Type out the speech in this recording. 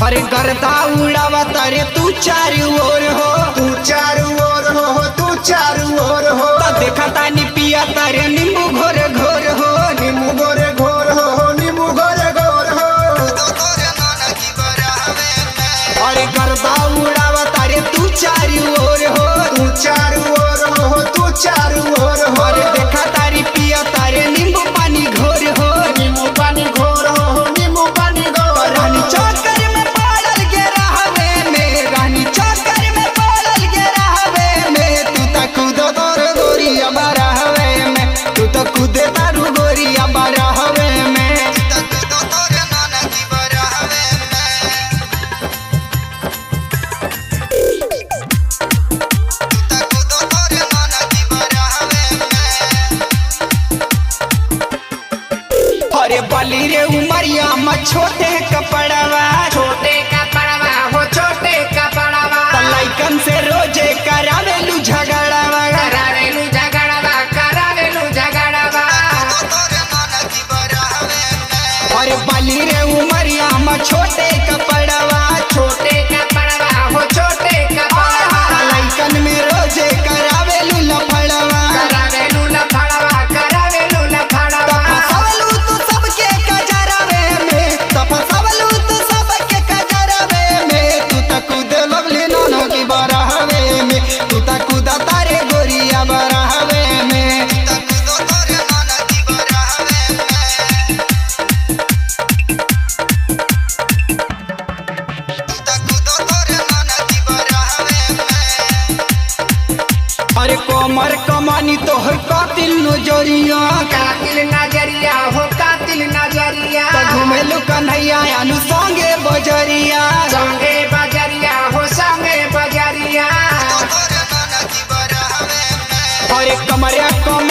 अरे गर्दा उड़ावा तारे तू चारू ओर हो, तू चारू ओर हो, तू चारू ओर हो। देखा तानी पिया तारे नींबू घोर घोर हो, नींबू घोर घोर हो, नींबू घोर घोर हो। अरे गर्दा उड़ावा तारे तू चारू ओर हो, तू चारू ओर हो, तू चारू ओर हो। अरे देखा तारी पिया तारे नींबू पानी घोर हो, नींबू पानी घोर हो, नींबू पानी घोर। रानी चक्कर में पड़ल गे रहवे में, रानी चक्कर में पड़ल गे रहवे में। तू तो कूदो तोर गोरिया बरहवे में, तू तो कूदे तारू गोरिया बरहवे में। अरे बली रे उमरिया में छोटे कपड़वा, छोटे कपड़वा हो, छोटे कपड़वा। लइकन से रोजे करावेलू झगड़वा, करावेलू झगड़वा, करावेलू झगड़वा। अरे बली रे उमरिया में छोटे कपड़वा, छोटे कपड़वा हो, छोटे कपड़वा। लइकन में रोजे करावेलू लफड़वा, करावेलू लफड़वा, करावेलू लफड़वा। फसवलू तू सबके कजरवे में, फसवलू तू सबके कजरवे में। तू तो कूदे लगली नानो की बरहवे में, तू तो कूदा तारे गोरिया बरहवे में। अरे कोमर कमानी तो है कातिल नजरिया, कातिल नजरिया हो, कातिल नजरिया। घुमेलू कन्हैया अनु संगे बजरिया, संगे बजरिया हो, संगे बजरिया। अरे कमरिया कम